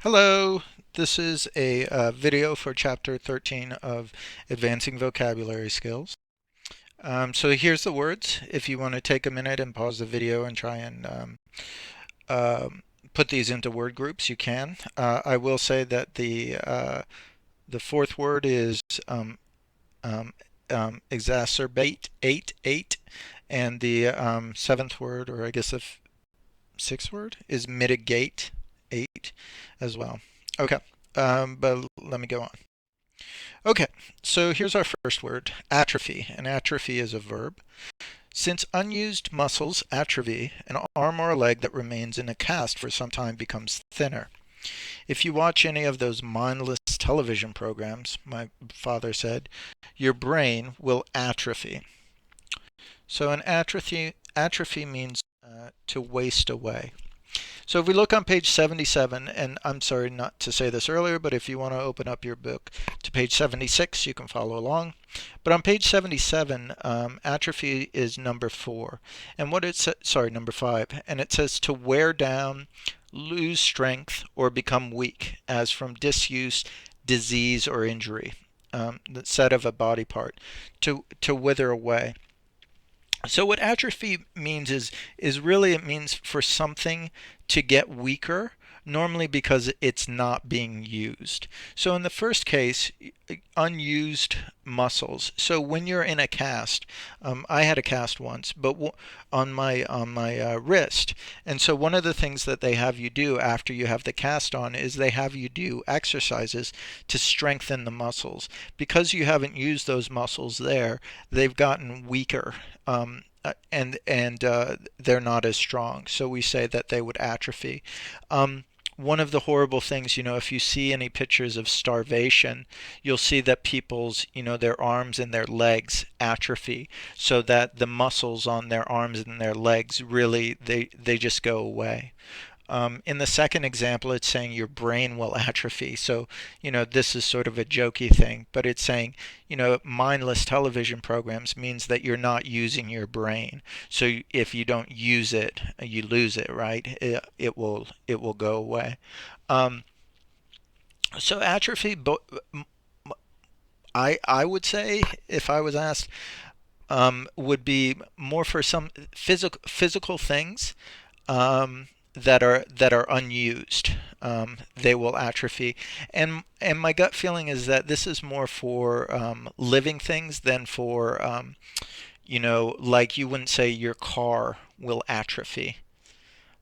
Hello, this is a video for Chapter 13 of Advancing Vocabulary Skills. So here's the words. If you want to take a minute and pause the video and try and um, put these into word groups, you can. I will say that the fourth word is um, exacerbate, eight, and the seventh word, or I guess the sixth word, is mitigate, eight, as well. Okay, but let me go on. Okay, so here's our first word, atrophy. And atrophy is a verb. Since unused muscles atrophy, an arm or a leg that remains in a cast for some time becomes thinner. If you watch any of those mindless television programs, my father said, your brain will atrophy. So an atrophy means to waste away. So if we look on page 77, and I'm sorry not to say this earlier, but if you want to open up your book to page 76, you can follow along. But on page 77, atrophy is number 4, and what it says, sorry, number 5, and it says to wear down, lose strength, or become weak, as from disuse, disease, or injury. The set of a body part, to wither away. So what atrophy means is really it means for something to get weaker, normally because it's not being used. So in the first case, unused muscles. So when you're in a cast, I had a cast once, but on my wrist. And so one of the things that they have you do after you have the cast on is they have you do exercises to strengthen the muscles. Because you haven't used those muscles there, they've gotten weaker. And they're not as strong. So we say that they would atrophy. One of the horrible things, if you see any pictures of starvation, you'll see that people's, their arms and their legs atrophy, so that the muscles on their arms and their legs really, they just go away. In the second example, it's saying your brain will atrophy. So, this is sort of a jokey thing, but it's saying, mindless television programs means that you're not using your brain. So if you don't use it, you lose it, right? It will go away. Um, so atrophy, I would say, if I was asked, would be more for some physical things. That are unused. They will atrophy, and my gut feeling is that this is more for living things than for like you wouldn't say your car will atrophy.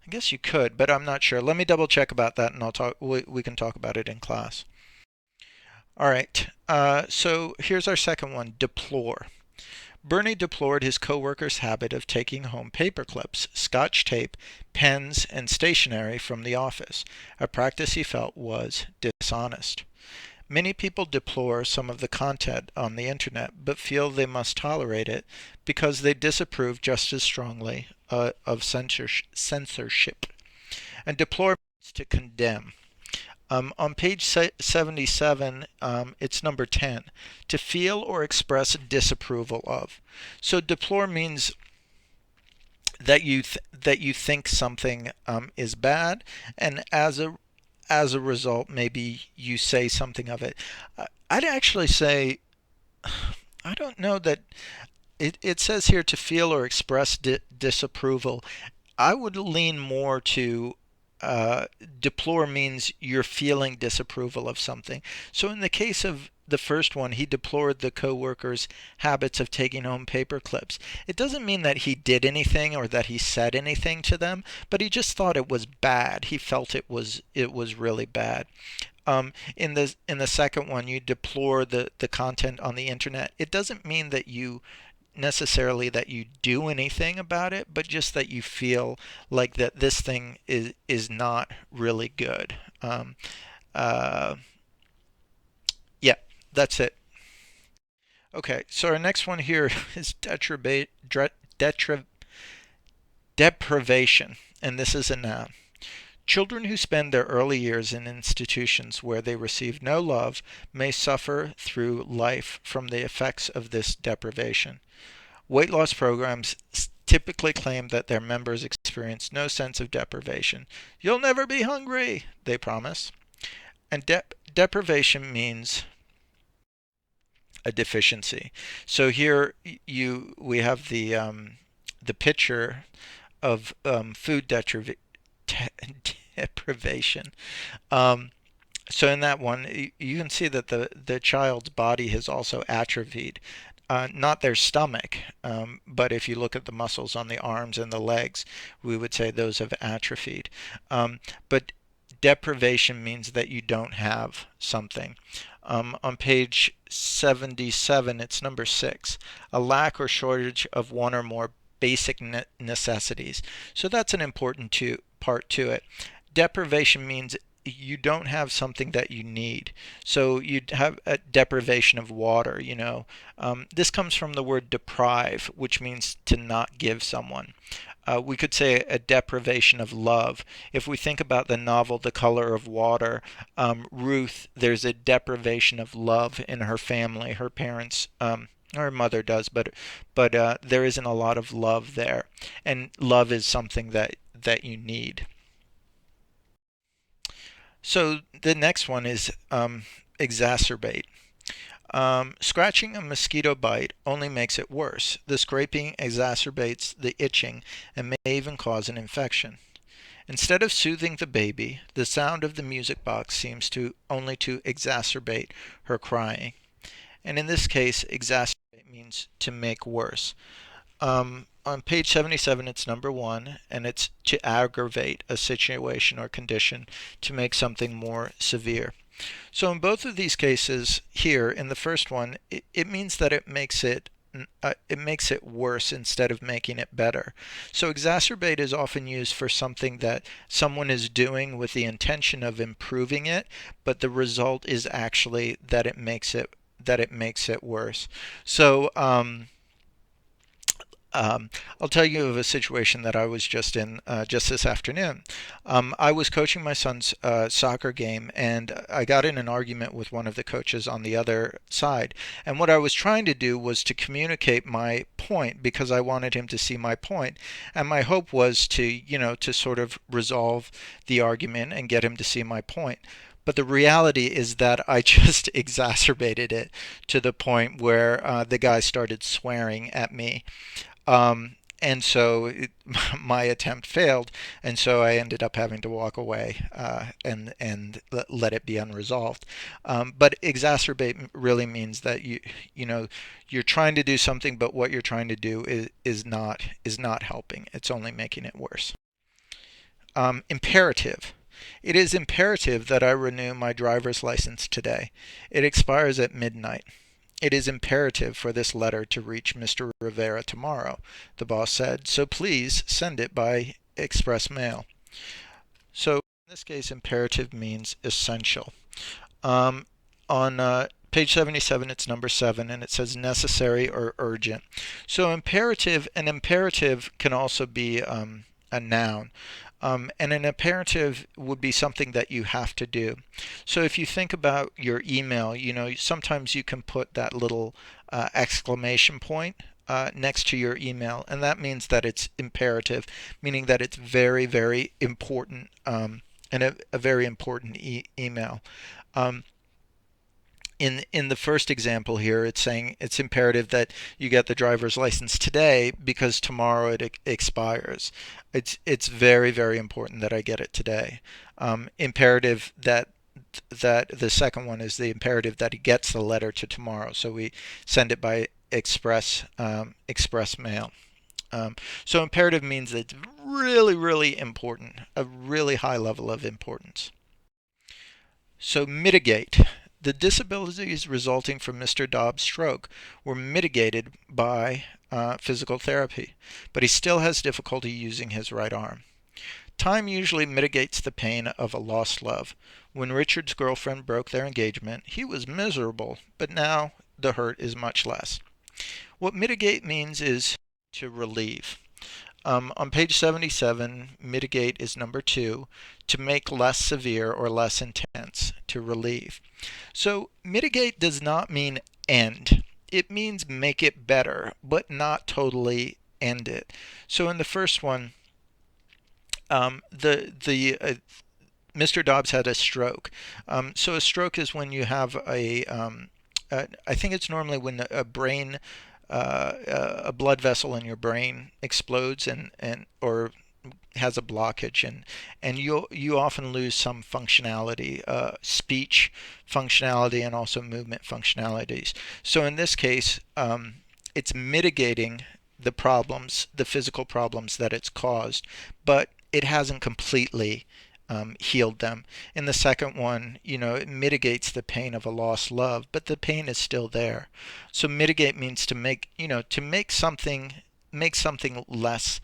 I guess you could, but I'm not sure. Let me double check about that, and I'll talk. We can talk about it in class. All right. So here's our second one: deplore. Bernie deplored his coworker's habit of taking home paper clips, scotch tape, pens, and stationery from the office, a practice he felt was dishonest. Many people deplore some of the content on the internet, but feel they must tolerate it because they disapprove just as strongly of censorship. And deplore means to condemn. On page 77, it's number 10, to feel or express disapproval of. So deplore means that you think something is bad, and as a result, maybe you say something of it. I'd actually say I don't know that it says here to feel or express disapproval. I would lean more to uh, deplore means you're feeling disapproval of something. So in the case of the first one, he deplored the coworker's habits of taking home paper clips. It doesn't mean that he did anything or that he said anything to them, but he just thought it was bad. He felt it was really bad. In the second one, you deplore the content on the internet. It doesn't mean that you necessarily that you do anything about it, but just that you feel like that this thing is not really good. Uh, yeah, that's it. Okay, so our next one here is deprivation, and this is a noun. Children who spend their early years in institutions where they receive no love may suffer through life from the effects of this deprivation. Weight loss programs typically claim that their members experience no sense of deprivation. You'll never be hungry, they promise. And deprivation means a deficiency. So here we have the picture of food deprivation. Um, so in that one, you can see that the child's body has also atrophied. Not their stomach, but if you look at the muscles on the arms and the legs, we would say those have atrophied. But deprivation means that you don't have something. On page 77, it's number 6, a lack or shortage of one or more basic necessities. So that's an important part to it. Deprivation means you don't have something that you need. So you'd have a deprivation of water, you know. This comes from the word deprive, which means to not give someone. We could say a deprivation of love. If we think about the novel The Color of Water, Ruth, there's a deprivation of love in her family. Her parents, her mother does, but there isn't a lot of love there, and love is something that you need. So the next one is exacerbate. Scratching a mosquito bite only makes it worse. The scraping exacerbates the itching and may even cause an infection. Instead of soothing the baby, the sound of the music box seems to only to exacerbate her crying. And in this case, exacerbate means to make worse. On page 77, it's number 1, and it's to aggravate a situation or condition, to make something more severe. So in both of these cases here, in the first one, it means that it makes it worse instead of making it better. So exacerbate is often used for something that someone is doing with the intention of improving it, but the result is actually that it makes it worse. So I'll tell you of a situation that I was just in just this afternoon. I was coaching my son's soccer game, and I got in an argument with one of the coaches on the other side. And what I was trying to do was to communicate my point because I wanted him to see my point. And my hope was to, to sort of resolve the argument and get him to see my point. But the reality is that I just exacerbated it to the point where the guy started swearing at me. And so my attempt failed, and so I ended up having to walk away and let it be unresolved. But exacerbate really means that you're trying to do something, but what you're trying to do is not helping. It's only making it worse. Imperative. It is imperative that I renew my driver's license today. It expires at midnight. It is imperative for this letter to reach Mr. Rivera tomorrow, the boss said, so please send it by express mail. So in this case, imperative means essential. On page 77, it's number 7, and it says necessary or urgent. So an imperative can also be a noun. And an imperative would be something that you have to do. So if you think about your email, sometimes you can put that little exclamation point next to your email, and that means that it's imperative, meaning that it's very, very important, and a very important email. Um, in the first example here, it's saying it's imperative that you get the driver's license today because tomorrow it expires. It's very, very important that I get it today. Imperative that the second one is the imperative that he gets the letter to tomorrow, so we send it by express mail. So imperative means it's really, really important, a really high level of importance. So mitigate. The disabilities resulting from Mr. Dobbs' stroke were mitigated by physical therapy, but he still has difficulty using his right arm. Time usually mitigates the pain of a lost love. When Richard's girlfriend broke their engagement, he was miserable, but now the hurt is much less. What mitigate means is to relieve. On page 77, mitigate is number 2, to make less severe or less intense, to relieve. So mitigate does not mean end. It means make it better, but not totally end it. So in the first one, the Mr. Dobbs had a stroke. So a stroke is when you have I think it's normally when a brain, a blood vessel in your brain explodes and or has a blockage, and you often lose some functionality, speech functionality, and also movement functionalities. So in this case, it's mitigating the problems, the physical problems that it's caused, but it hasn't completely healed them. In the second one, it mitigates the pain of a lost love, but the pain is still there. So mitigate means to make, make something less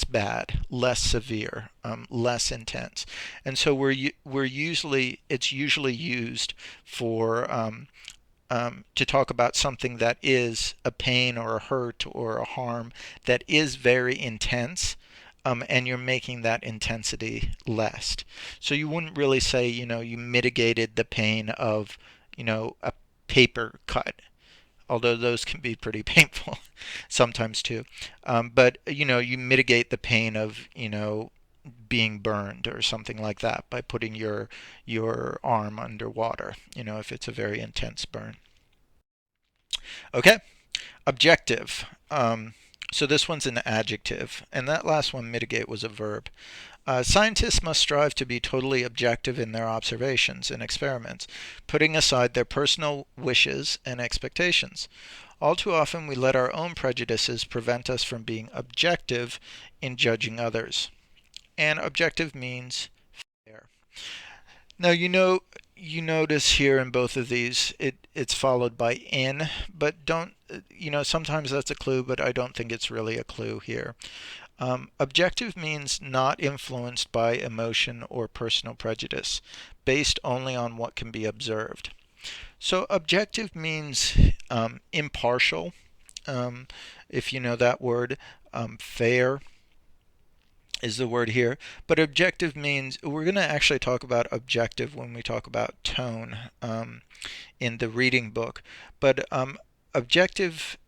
bad, less severe, less intense. And so it's usually used for to talk about something that is a pain or a hurt or a harm that is very intense, and you're making that intensity less. So you wouldn't really say, you mitigated the pain of, a paper cut, although those can be pretty painful sometimes too. But you mitigate the pain of, being burned or something like that by putting your arm underwater, if it's a very intense burn. Okay, objective. So this one's an adjective, and that last one, mitigate, was a verb. Scientists must strive to be totally objective in their observations and experiments, putting aside their personal wishes and expectations. All too often, we let our own prejudices prevent us from being objective in judging others. And objective means fair. Now, you notice here in both of these, it's followed by in, but don't, sometimes that's a clue, but I don't think it's really a clue here. Objective means not influenced by emotion or personal prejudice, based only on what can be observed. So objective means impartial, if you know that word. Fair is the word here. But objective means, we're going to actually talk about objective when we talk about tone in the reading book. But objective,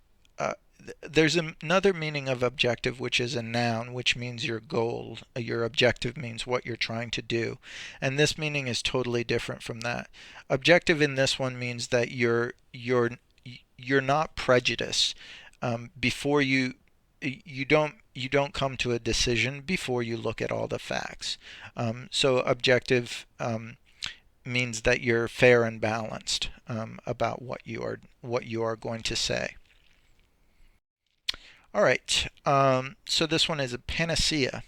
there's another meaning of objective, which is a noun, which means your goal. Your objective means what you're trying to do. And this meaning is totally different from that. Objective in this one means that you're not prejudiced. Before you don't come to a decision before you look at all the facts. So objective means that you're fair and balanced about what you are going to say. All right. So this one is a panacea.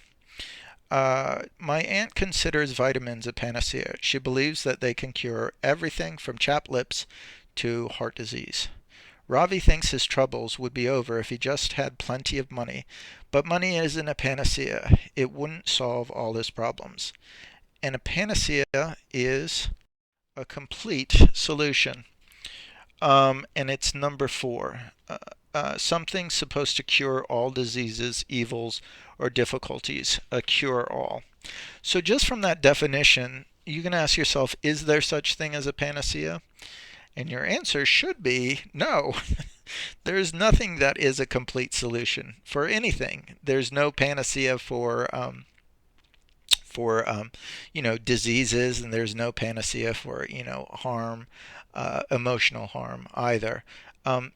My aunt considers vitamins a panacea. She believes that they can cure everything from chapped lips to heart disease. Ravi thinks his troubles would be over if he just had plenty of money, but money isn't a panacea. It wouldn't solve all his problems. And a panacea is a complete solution. And it's number 4. Something supposed to cure all diseases, evils, or difficulties. A cure-all. So just from that definition, you can ask yourself, is there such thing as a panacea? And your answer should be no. There's nothing that is a complete solution for anything. There's no panacea for diseases, and there's no panacea for harm, emotional harm either.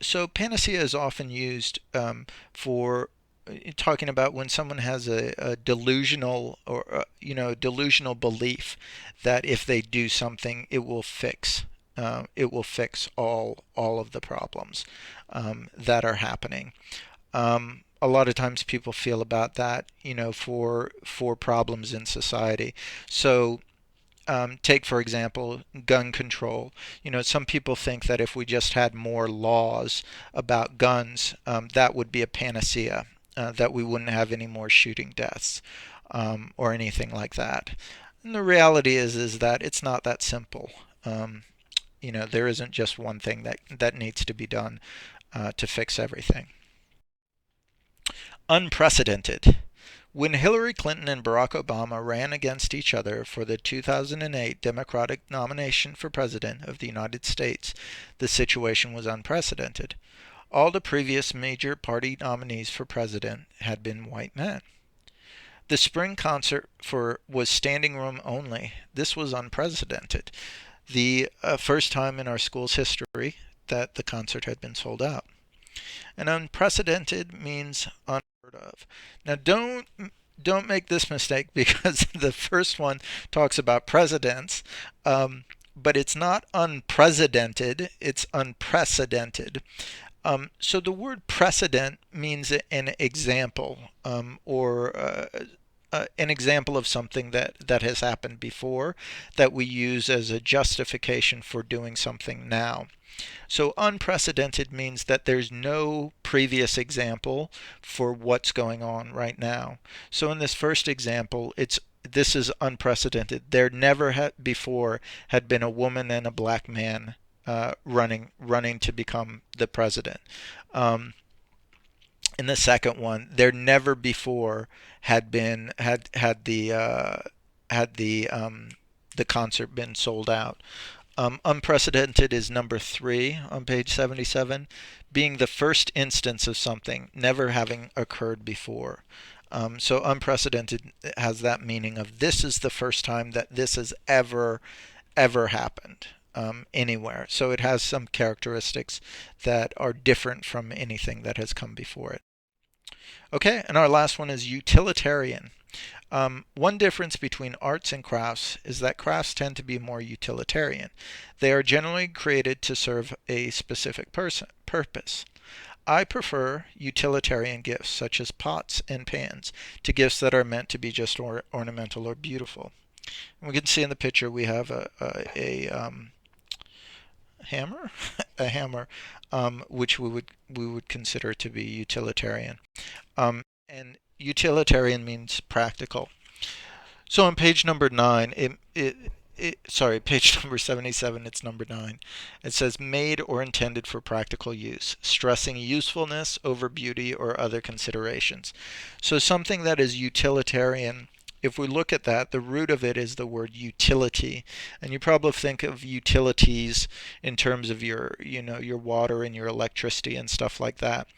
So panacea is often used for talking about when someone has a delusional or delusional belief that if they do something, it will fix all of the problems that are happening. A lot of times people feel about that, for problems in society. So take, for example, gun control. Some people think that if we just had more laws about guns, that would be a panacea, that we wouldn't have any more shooting deaths or anything like that. And the reality is that it's not that simple. There isn't just one thing that needs to be done to fix everything. Unprecedented. When Hillary Clinton and Barack Obama ran against each other for the 2008 Democratic nomination for President of the United States, the situation was unprecedented. All the previous major party nominees for president had been white men. The spring concert for was standing room only. This was unprecedented. The first time in our school's history that the concert had been sold out. And unprecedented means unheard of. Now don't make this mistake because the first one talks about presidents, but it's not unprecedented, it's unprecedented. So the word precedent means an example, or an example of something that has happened before that we use as a justification for doing something now. So unprecedented means that there's no previous example for what's going on right now. So in this first example, this is unprecedented. There never had before had been a woman and a black man running to become the president. Um, in the second one, there never before had been the concert been sold out. Unprecedented is number 3 on page 77, being the first instance of something never having occurred before. So unprecedented has that meaning of this is the first time that this has ever happened anywhere. So it has some characteristics that are different from anything that has come before it. Okay, and our last one is utilitarian. One difference between arts and crafts is that crafts tend to be more utilitarian. They are generally created to serve a specific purpose. I prefer utilitarian gifts such as pots and pans to gifts that are meant to be just ornamental or beautiful. And we can see in the picture we have a hammer, a hammer, which we would consider to be utilitarian. And utilitarian means practical. So on page number 9, sorry, page number 77, it's number 9. It says made or intended for practical use, stressing usefulness over beauty or other considerations. So something that is utilitarian, if we look at that, the root of it is the word utility. And you probably think of utilities in terms of your water and your electricity and stuff like that.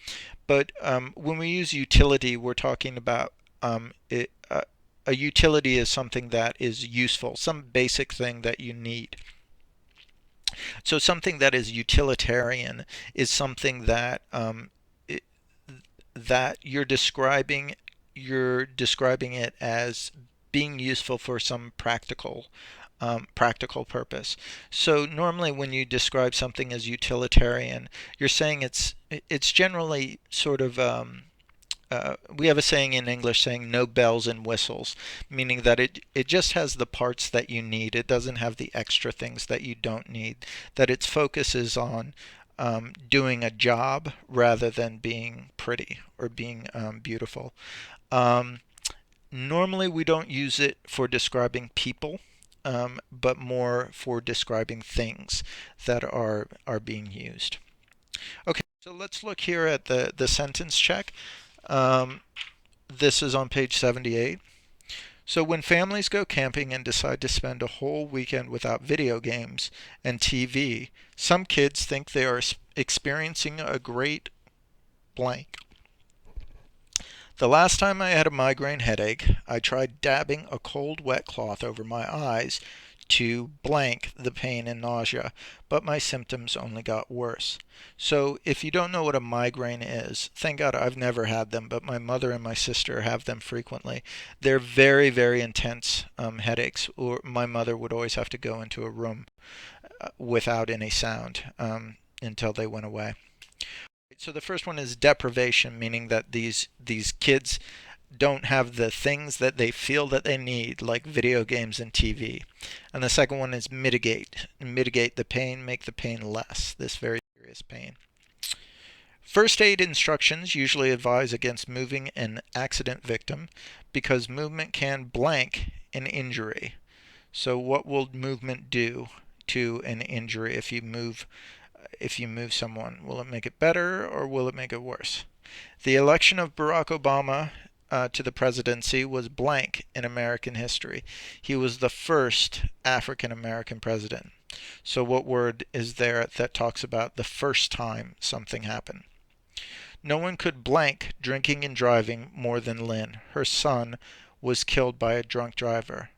But when we use utility, we're talking about a utility is something that is useful, some basic thing that you need. So something that is utilitarian is something that that you're describing it as being useful for some practical purpose. So normally when you describe something as utilitarian, you're saying it's generally sort of we have a saying in English saying no bells and whistles, meaning that it just has the parts that you need. It doesn't have the extra things that you don't need. That its focus is on doing a job rather than being pretty or being beautiful. Um, Normally we don't use it for describing people, but more for describing things that are being used. Okay, so let's look here at the sentence check. Um, this is on page 78. So when families go camping and decide to spend a whole weekend without video games and TV, some kids think they are experiencing a great blank. The last time I had a migraine headache, I tried dabbing a cold wet cloth over my eyes to blank the pain and nausea, but my symptoms only got worse. So if you don't know what a migraine is, thank God I've never had them, but my mother and my sister have them frequently. They're very, very intense headaches, or my mother would always have to go into a room without any sound until they went away. So the first one is deprivation, meaning that these kids don't have the things that they feel that they need, like video games and TV. And the second one is mitigate. Mitigate the pain, make the pain less, this very serious pain. First aid instructions usually advise against moving an accident victim because movement can blank an injury. So what will movement do to an injury if you move someone? Will it make it better or will it make it worse? The election of Barack Obama to the presidency was blank in American history. He was the first African American president. So what word is there that talks about the first time something happened? No one could blank drinking and driving more than Lynn. Her son was killed by a drunk driver.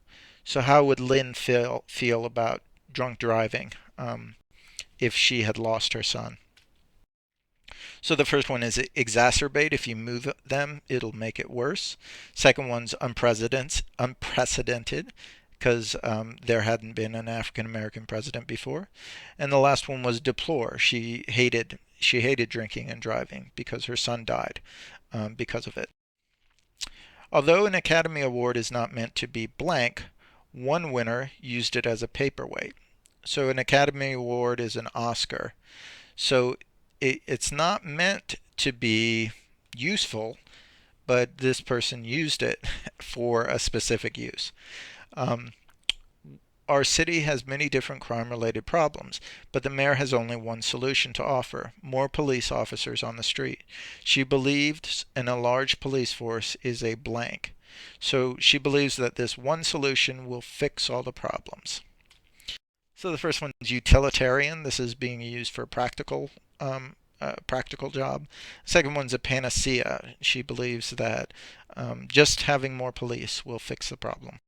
So how would Lynn feel about drunk driving if she had lost her son? So the first one is exacerbate. If you move them, it'll make it worse. Second one's unprecedented, because there hadn't been an African American president before. And the last one was deplore. She hated drinking and driving because her son died because of it. Although an Academy Award is not meant to be blank, one winner used it as a paperweight. So an Academy Award is an Oscar. So it's not meant to be useful, but this person used it for a specific use. Um, our city has many different crime-related problems, but the mayor has only one solution to offer: more police officers on the street. She believes in a large police force is a blank. So she believes that this one solution will fix all the problems. So the first one is utilitarian. This is being used for practical job. Second one's a panacea. She believes that just having more police will fix the problem.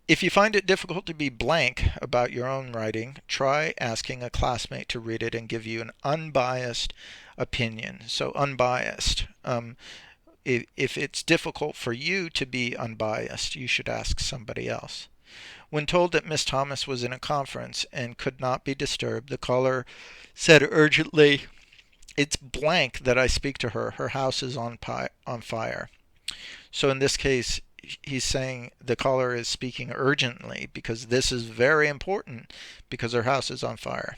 If you find it difficult to be blank about your own writing, try asking a classmate to read it and give you an unbiased opinion. So unbiased. If it's difficult for you to be unbiased, you should ask somebody else. When told that Miss Thomas was in a conference and could not be disturbed, the caller said urgently, "It's blank that I speak to her. Her house is on fire." So in this case, he's saying the caller is speaking urgently because this is very important because her house is on fire.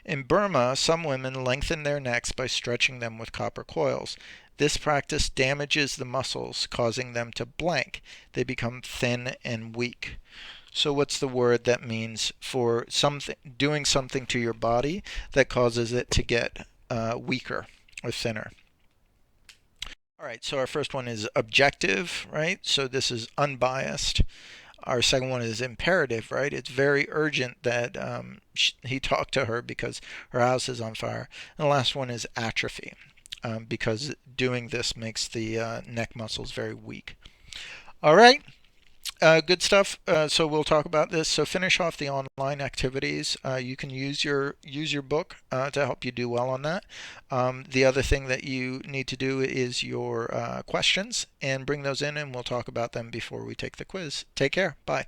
In Burma, some women lengthen their necks by stretching them with copper coils. This practice damages the muscles, causing them to blank. They become thin and weak. So what's the word that means for something, doing something to your body that causes it to get weaker or thinner? All right, so our first one is objective, right? So this is unbiased. Our second one is imperative, right? It's very urgent that he talked to her because her house is on fire. And the last one is atrophy, because doing this makes the neck muscles very weak. All right. Good stuff. So we'll talk about this. So finish off the online activities. You can use your book to help you do well on that. The other thing that you need to do is your questions and bring those in, and we'll talk about them before we take the quiz. Take care. Bye.